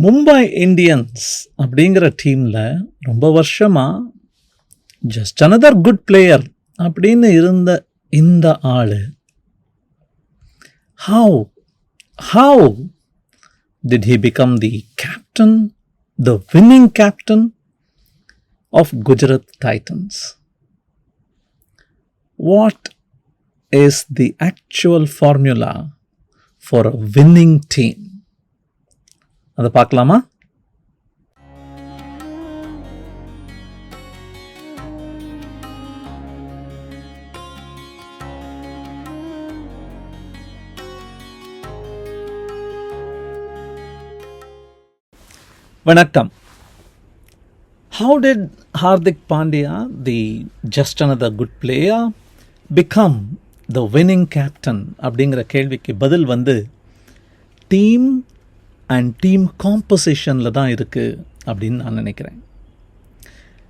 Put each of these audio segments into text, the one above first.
Mumbai Indians அப்படிங்கிற டீமில் ரொம்ப வருஷமாக ஜஸ்ட் அனதர் குட் பிளேயர் அப்படின்னு இருந்த இந்த ஆள் how did he become the captain, the winning captain of Gujarat Titans? What is the actual formula for a winning team? அதை பார்க்கலாமா? வணக்கம். How did Hardik Pandya, the just another good player, become the winning captain? அப்படிங்கிற கேள்விக்கு பதில் team and team காம்போசிஷனில் தான் இருக்குது அப்படின்னு நான் நினைக்கிறேன்.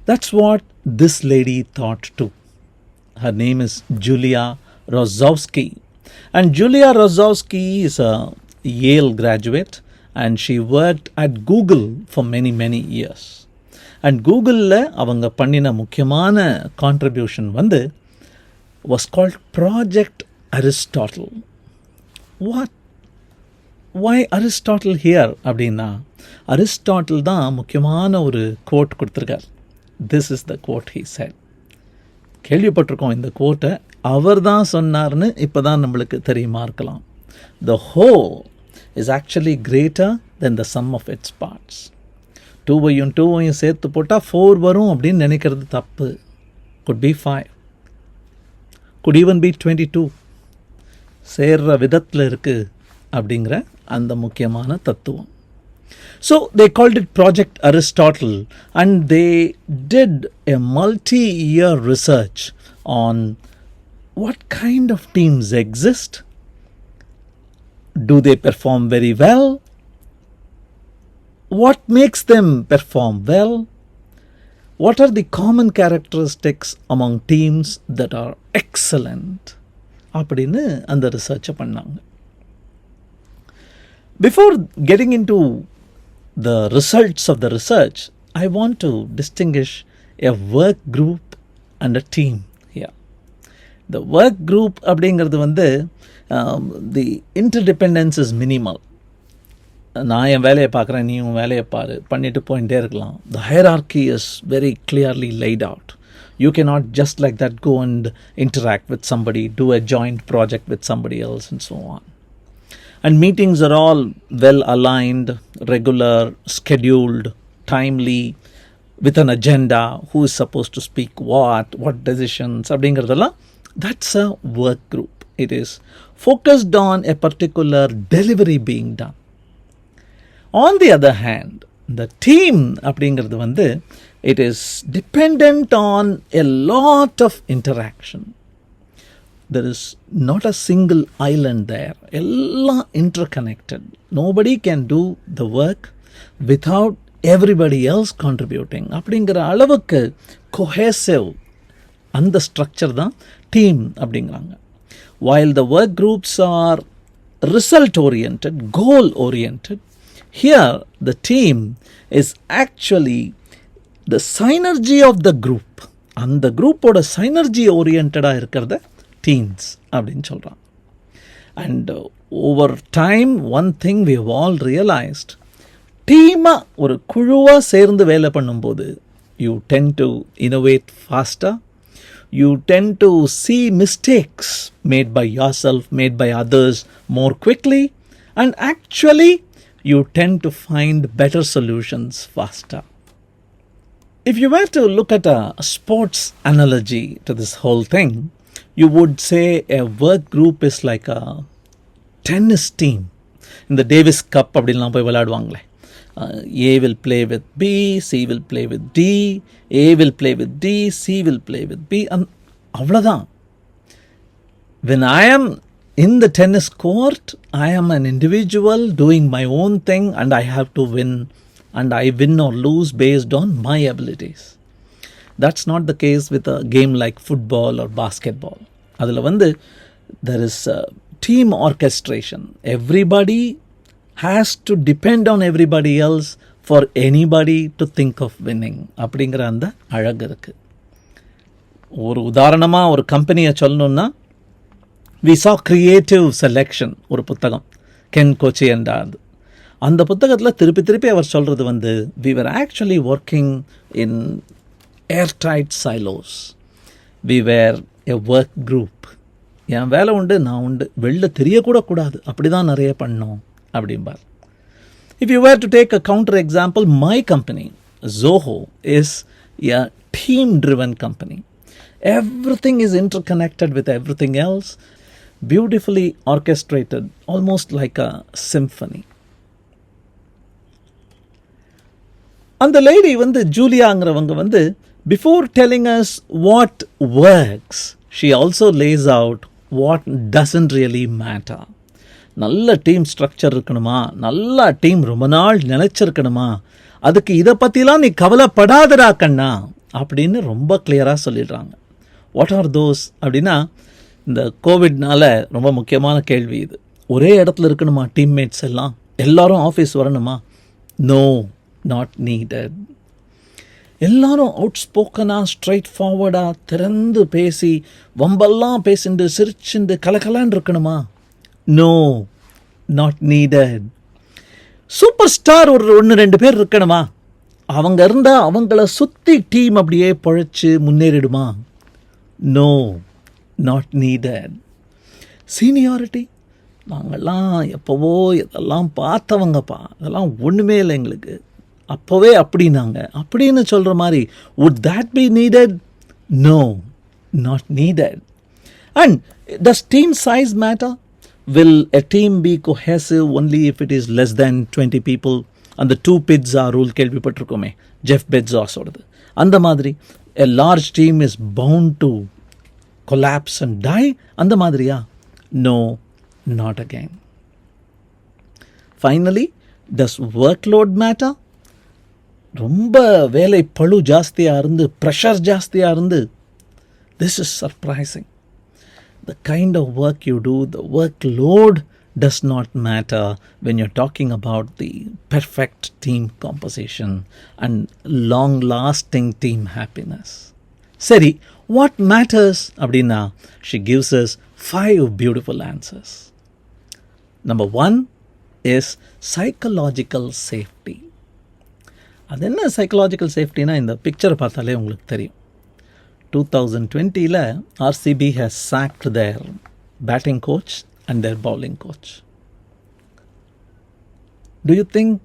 That's what this lady thought too. Her name is Julia Rozovsky. And Julia Rozovsky is a Yale graduate and she worked at Google for many years. And Googleல அவங்க பண்ணின முக்கியமான contribution was called Project Aristotle. Why Aristotle here அப்படின்னா Aristotle தான் முக்கியமான ஒரு code கொடுத்துருக்கார். This is the quote he said. கேள்விப்பட்டிருக்கோம் இந்த கோட்டை, அவர் தான் சொன்னார்னு இப்போ தான் நம்மளுக்கு தெரியுமா இருக்கலாம். The whole is actually greater than the sum of its parts. 2 சேர்த்து போட்டால் 4 வரும் அப்படின்னு நினைக்கிறது தப்பு. Could be 5. Could even be 22. சேர்ற விதத்தில் இருக்குது அப்படிங்கிற அந்த முக்கியமான தத்துவம். So they called it Project Aristotle and they did a multi-year research on what kind of teams exist. Do they perform very well? What makes them perform well? What are the common characteristics among teams that are excellent? அப்படின்னு அந்த ரிசர்ச்சை பண்ணாங்க. Before getting into the results of the research, I want to distinguish a work group and a team here. The work group அப்படிங்கிறது the interdependence is minimal. நான் என் வேலையை பார்க்குறேன், நீ உன் வேலையை பாரு, பண்ணிட்டு போயிட்டே இருக்கலாம். The hierarchy is very clearly laid out. You cannot just like that go and interact with somebody, do a joint project with somebody else and so on. And meetings are all well aligned, regular, scheduled, timely, with an agenda, who is supposed to speak what decisions, அப்படிங்கிறதெல்லாம் that's a work group. It is focused on a particular delivery being done. On the other hand, the team அப்படிங்கிறது it is dependent on a lot of interaction. There is not a single island there. எல்லாம் interconnected. Nobody can do the work without everybody else contributing. அப்படிங்கிற அளவுக்கு cohesive அந்த structure தான் team அப்படிங்கிறாங்க. While the work groups are result oriented, goal oriented, here the team is actually the synergy of the group. அந்த குரூப்போட synergy oriented இருக்கிறத teams அப்படின்னு சொல்கிறான். And over time one thing we have all realised, டீமாக ஒரு குழுவாக சேர்ந்து வேலை பண்ணும்போது யூ டென் டு இனோவேட் ஃபாஸ்ட்டாக, you tend to see mistakes made by yourself, made by others more quickly, and actually you tend to find better solutions faster. If you were to look at a sports analogy to this whole thing, you would say a work group is like a tennis team. In the Davis Cup அப்படிலாம் போய் விளையாடுவாங்களே, A will play with B, C will play with D, A will play with D, C will play with B. அவ்வளோதான். When I am in the tennis court, I am an individual doing my own thing and I have to win, and I win or lose based on my abilities. That's not the case with a game like football or basketball. அதில் there is team orchestration. Everybody has to depend on everybody else for anybody to think of winning அப்படிங்கிற அந்த அழகு இருக்குது. ஒரு உதாரணமாக ஒரு கம்பெனியை சொல்லணுன்னா, we saw creative selection ஒரு புத்தகம் கென் கோச்சியன்டாது. அந்த புத்தகத்தில் திருப்பி திருப்பி அவர் சொல்கிறது வந்து, we were actually working in airtight silos. We were a work group. என் வேலை உண்டு, நான் உண்டு, வெளில தெரியக்கூட கூடாது, அப்படி தான் நிறைய பண்ணோம் அப்படிம்பார். If you were to take a counter example, my company, Zoho, is a team-driven company. Everything is interconnected with everything else, beautifully orchestrated, almost like a symphony. அந்த லேடி வந்து ஜூலியாங்கிறவங்க வந்து, before telling us what works, she also lays out what doesn't really matter. நல்ல team structure இருக்கணுமா, நல்ல team ரொம்ப நாள் நிலைச்சிருக்கணுமா, அதுக்கு இதை பற்றிலாம் நீ கவலைப்படாதடா கண்ணா அப்படின்னு ரொம்ப கிளியராக சொல்லிடுறாங்க. வாட் ஆர் தோஸ் அப்படின்னா, இந்த கோவிட்னால ரொம்ப முக்கியமான கேள்வி இது. ஒரே இடத்துல இருக்கணுமா டீம்மேட்ஸ் எல்லாம், எல்லாரும் ஆஃபீஸ் வரணுமா? No, not needed. எல்லாரும் அவுட் ஸ்போக்கனாக ஸ்ட்ரைட் ஃபார்வர்டாக திறந்து பேசி வம்பெல்லாம் பேசிண்டு சிரிச்சுண்டு கலக்கலான்னு இருக்கணுமா? No, not needed. Super star ஒரு 1-2 பேர் இருக்கணுமா? அவங்க இருந்தால் அவங்கள சுற்றி டீம் அப்படியே பழைச்சி முன்னேறிடுமா? No, not needed. சீனியாரிட்டி, நாங்கள்லாம் எப்போவோ இதெல்லாம் பார்த்தவங்கப்பா, அதெல்லாம் ஒன்றுமே இல்லை எங்களுக்கு, அப்போவே அப்படின்னாங்க அப்படின்னு சொல்கிற மாதிரி, would that be needed? No, not needed. And does team size matter? Will a team be cohesive only if it is less than 20 people? And the 2 pizza rule கேள்விப்பட்டிருக்கோமே, ஜெஃப் பெட்ஸாஸோடது. அந்த மாதிரி a large team is bound to collapse and die. அந்த மாதிரியா? No, not again. Finally, does workload matter? ரொம்ப வேலை பளு ஜாஸ்தியாக இருந்து, ப்ரெஷர் ஜாஸ்தியாக இருந்து, this is surprising. The kind of work you do, the workload does not matter when you're talking about the perfect team composition and long-lasting team happiness. சரி, what matters அப்படின்னா, she gives us 5 beautiful answers. Number 1 is psychological safety. அது என்ன psychological சேஃப்டினா, இந்த பிக்சரை பார்த்தாலே உங்களுக்கு தெரியும். 2020 RCB has sacked their batting coach and their bowling coach. Do you think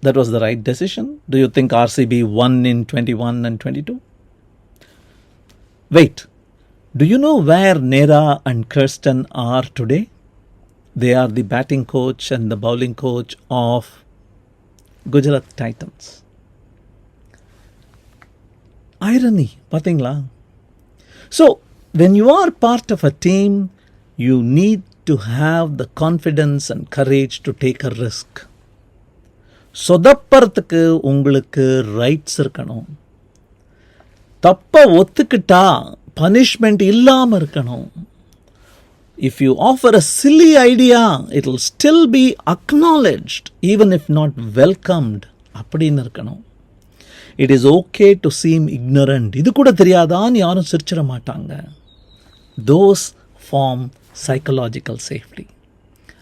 that was the right decision? Do you think RCB won in 21 and 22? Wait, do you know where Nera and Kirsten are today? They are the batting coach and the bowling coach of Gujarat Titans. Irony, பாத்தீங்களா? So, when you are part of a team, you need to have the confidence and courage to take a risk. சொதப்பறதுக்கு உங்களுக்கு rights இருக்கணும். தப்ப ஒத்துக்கிட்டா punishment இல்லாமல் இருக்கணும். If you offer a silly idea, it will still be acknowledged, even if not welcomed. அப்படின்னு இருக்கணும். It is okay to seem ignorant. இது கூட தெரியாதான்னு யாரும் சிரிச்சிட மாட்டாங்க. Those form psychological safety.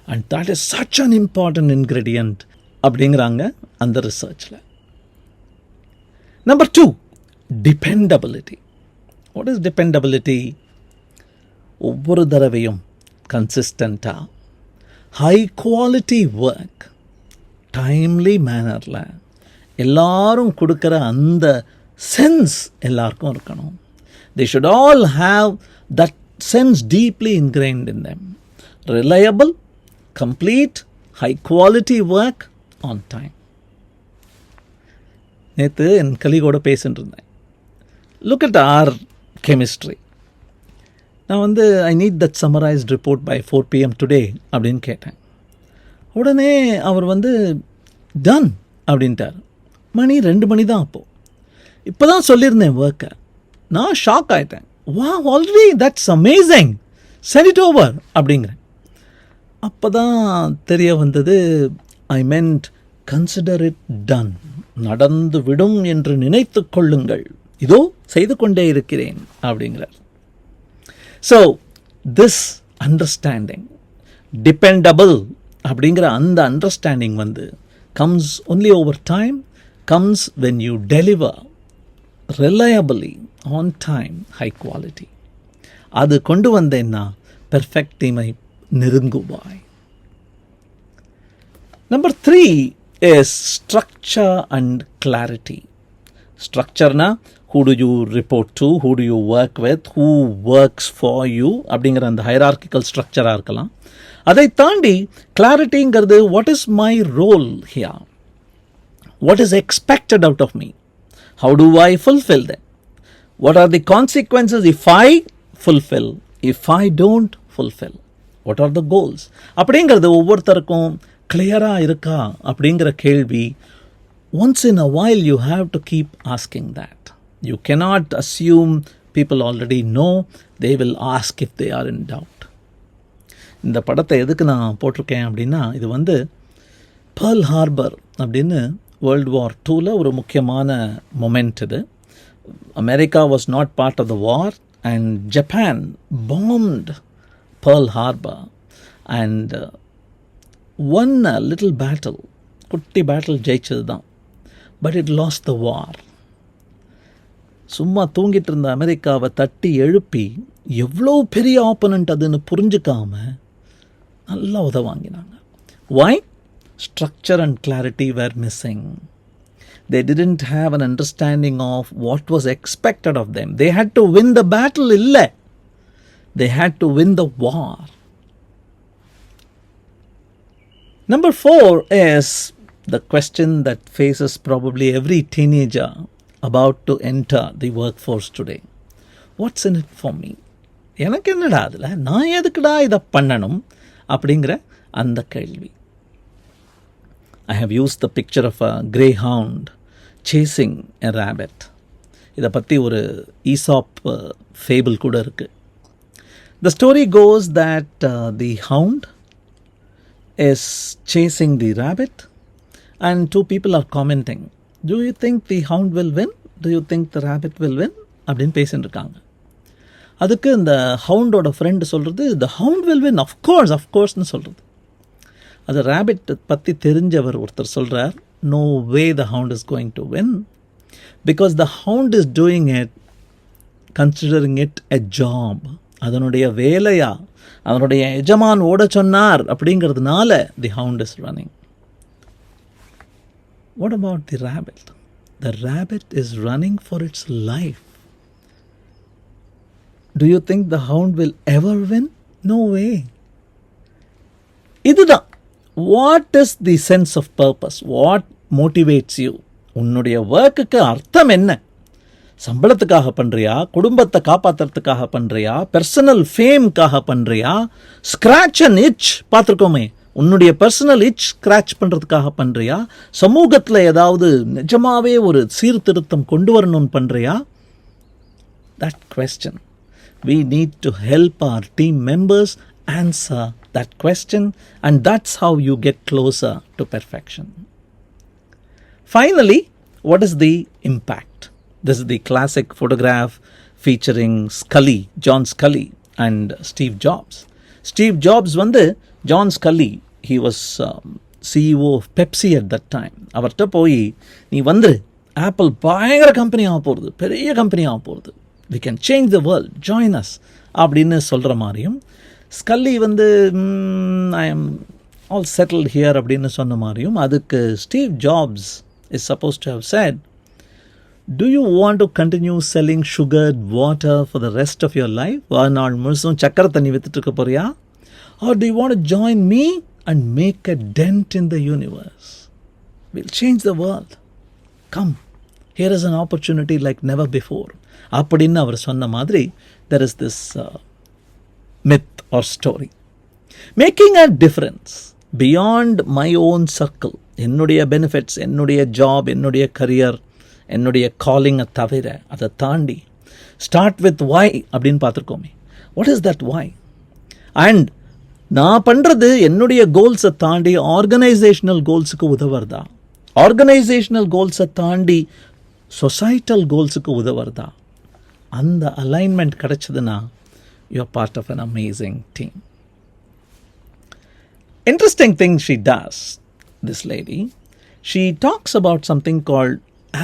And that is such an important ingredient அப்படிங்கிறாங்க அந்த ரிசர்ச்சில். Number 2, dependability. What is dependability? ஒவ்வொரு தடவையும் கன்சிஸ்டண்ட்டாக ஹை குவாலிட்டி ஒர்க் டைம்லி மேனரில் எல்லாரும் கொடுக்குற அந்த சென்ஸ் எல்லாருக்கும் இருக்கணும். They should all have that sense deeply ingrained in them. Reliable, complete, high quality work on time. நேற்று என் கலீகோட பேசிட்டு இருந்தேன். Look at our chemistry. நான் I need that summarised report by 4 PM today அப்படின்னு கேட்டேன். உடனே அவர் டன் அப்படின்ட்டார். மணி 2 மணி தான் அப்போது. இப்போ தான் சொல்லியிருந்தேன் ஒர்க்கை. நான் ஷாக் ஆகிட்டேன். வா, already that's amazing, sent it over அப்படிங்கிறேன். அப்போ தான் தெரிய வந்தது, I meant consider it done. நடந்து விடும் என்று நினைத்து கொள்ளுங்கள், இதோ செய்து கொண்டே இருக்கிறேன் அப்படிங்கிறார். ஸோ திஸ் அண்டர்ஸ்டாண்டிங், டிபெண்டபிள் அப்படிங்கிற அந்த அண்டர்ஸ்டாண்டிங் வந்து comes only over time, comes when you deliver reliably, on time, high quality. அது கொண்டு வந்தேன்னா பெர்ஃபெக்ட் டீமை நெருங்குவாய். Number 3 is structure and clarity. ஸ்ட்ரக்சர்னா who do you report to, who do you work with, who works for you அப்படிங்கிற அந்த hierarchical ஸ்ட்ரக்சராக இருக்கலாம். அதை தாண்டி கிளாரிட்டிங்கிறது what is my role here, what is expected out of me, how do I fulfill them, what are the consequences if I fulfill, if I don't fulfill, what are the goals அப்படிங்கிறது ஒவ்வொருத்தருக்கும் கிளியராக இருக்கா அப்படிங்கிற கேள்வி once in a while you have to keep asking that. You cannot assume people already know, they will ask if they are in doubt. இந்த படத்தை எதுக்கு நான் போட்டிருக்கேன் அப்படின்னா, இது வந்து பேர்ல் ஹார்பர் அப்படின்னு வேர்ல்டு வார் 2ல் ஒரு முக்கியமான மொமெண்ட். இது America was not part of the war and Japan bombed Pearl Harbor and one little battle, குட்டி பேட்டில் ஜெயிச்சது தான். But it lost the war. சும்மா தூங்கிட்டு இருந்த அமெரிக்காவை தட்டி எழுப்பி எவ்வளோ பெரிய ஆப்போனண்ட் அதுன்னு புரிஞ்சுக்காம நல்லா உதவாங்கினாங்க. Why? Structure and clarity were missing. They didn't have an understanding of what was expected of them. They had to win the battle, illa. They had to win the war. Number 4 is the question that faces probably every teenager about to enter the workforce today. What's in it for me? எனக்கு என்னடா அதில், நான் எதுக்குடா இதை பண்ணணும் அப்படிங்கிற அந்த கேள்வி. I have used the picture of a greyhound chasing a rabbit. இதை பற்றி ஒரு ஈசாப் ஃபேபிள் கூட இருக்கு. The story goes that the hound is chasing the rabbit and two people are commenting, do you think the hound will win, do you think the rabbit will win அப்படின்னு பேசிட்டு இருக்காங்க. அதுக்கு இந்த ஹவுண்டோட friend சொல்கிறது, the hound will win, அஃப்கோர்ஸ்னு சொல்கிறது. அது ரேபிட் பற்றி தெரிஞ்சவர் ஒருத்தர் சொல்கிறார், no way the hound is going to win, because the hound is doing it considering it a job. அதனுடைய வேலையா, அதனுடைய எஜமான் ஓட சொன்னார் அப்படிங்கிறதுனால the hound is running. What about the rabbit? The rabbit is running for its life. Do you think the hound will ever win? No way. இதுதான். What is the sense of purpose? What motivates you? உன்னுடைய ஒர்க்குக்கு அர்த்தம் என்ன? சம்பளத்துக்காக பண்ணுறியா, குடும்பத்தை காப்பாற்றுறதுக்காக பண்ணுறியா, personal ஃபேம்காக பண்ணுறியா, ஸ்க்ராட்ச் அண்ட் இச் பார்த்துருக்கோமே, உன்னுடைய பர்சனல் இச் ஸ்க்ராட்ச் பண்ணுறதுக்காக பண்ணுறியா, சமூகத்தில் ஏதாவது நிஜமாவே ஒரு சீர்திருத்தம் கொண்டு வரணும்னு பண்ணுறியா? That question. We need to help our team members answer that question, and that's how you get closer to perfection. Finally, what is the impact? This is the classic photograph featuring John Scully and Steve Jobs. Steve Jobs வந்து John Scully, he was CEO of Pepsi at that time. அவர்கிட்ட போய், நீ வந்து apple பயங்கர company ஆக போகிறது, பெரிய company ஆக போகிறது, we can change the world, join us அப்படின்னு சொல்கிற மாதிரியும், ஸ்கல்லி வந்து I am all settled here அப்படின்னு சொன்ன மாதிரியும், அதுக்கு Steve Jobs is supposed to have said, do you want to continue selling sugared water for the rest of your life? வாழ்நாள் முழுசும் சக்கரை தண்ணி வித்துட்டு இருக்க போறியா? Or do you want to join me and make a dent in the universe? We'll change the world. Come, here is an opportunity like never before. அப்படின்னு அவர் சொன்ன மாதிரி, there is this myth or story. Making a difference beyond my own circle, என்னுடைய benefits, என்னுடைய job, என்னுடைய career, என்னுடைய காலிங்கை தவிர அதை தாண்டி ஸ்டார்ட் வித் why அப்படின்னு பார்த்துருக்கோமே. What is that why? And நான் பண்ணுறது என்னுடைய கோல்ஸை தாண்டி ஆர்கனைசேஷனல் கோல்ஸுக்கு உதவுறதா, ஆர்கனைசேஷனல் கோல்ஸை தாண்டி சொசைட்டல் கோல்ஸுக்கு உதவுறதா, அந்த அலைன்மெண்ட் கிடைச்சதுன்னா you're part of an amazing team. Interesting thing she does, this lady, she talks about something called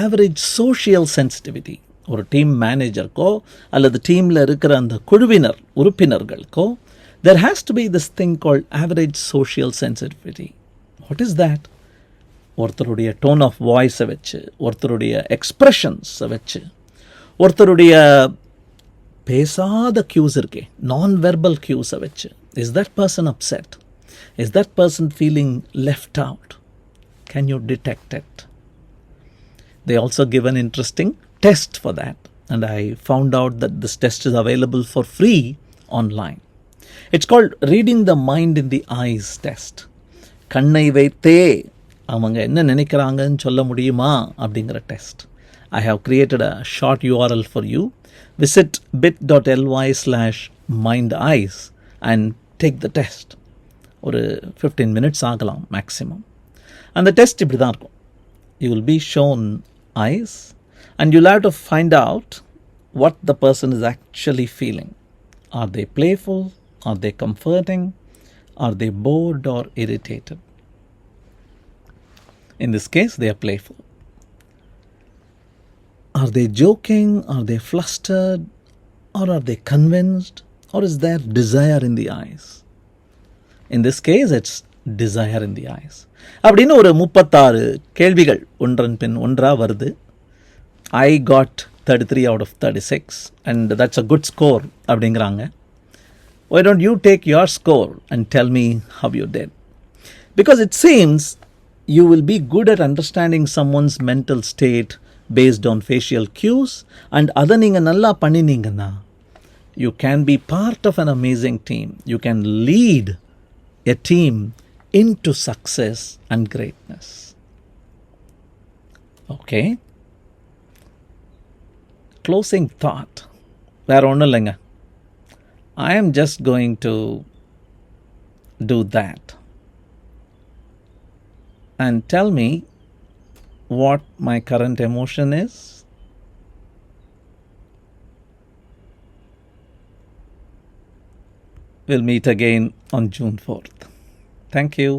average social sensitivity. ஒரு டீம் மேனேஜருக்கோ அல்லது டீமில் இருக்கிற அந்த குழுவினர் உறுப்பினர்களுக்கோ there has to be this thing called average social sensitivity. What is that? ஒருத்தருடைய tone of வாய்ஸை வச்சு, ஒருத்தருடைய எக்ஸ்ப்ரெஷன்ஸை வச்சு, ஒருத்தருடைய பேசாத கியூஸ் இருக்கே, நான் வெர்பல் கியூஸை வச்சு, is that person upset, is that person feeling left out, can you detect it? They also give an interesting test for that, and I found out that this test is available for free online. It's called reading the mind in the eyes test. கண்ணை வைத்தே அவங்க என்ன நினைக்கிறாங்கன்னு சொல்ல முடியுமா அப்படிங்கிற test. I have created a short URL for you. Visit bit.ly/mindeyes and take the test. ஒரு 15 minutes ஆகலாம் maximum. அந்த டெஸ்ட் இப்படி தான் இருக்கும். You will be shown eyes and you'll have to find out what the person is actually feeling. Are they playful? Are they comforting? Are they bored or irritated? In this case, they are playful. Are they joking? Are they flustered? Or are they convinced? Or is there desire in the eyes? In this case, it's desire in the eyes. அப்படின்னு ஒரு 36 கேள்விகள் ஒன்றன் பின் ஒன்றா வருது. I got 33 out of 36 and that's a good score அப்படிங்கிறாங்க. Why don't you take your score and tell me how you did? Because it seems you will be good at understanding someone's mental state based on facial cues, and அதை நீங்கள் நல்லா பண்ணினீங்கன்னா you can be part of an amazing team. You can lead a team into success and greatness. Okay? Closing thought. வேற ஒன்றும் இல்லைங்க. I am just going to do that. And tell me what my current emotion is. We'll meet again on June 4th. Thank you.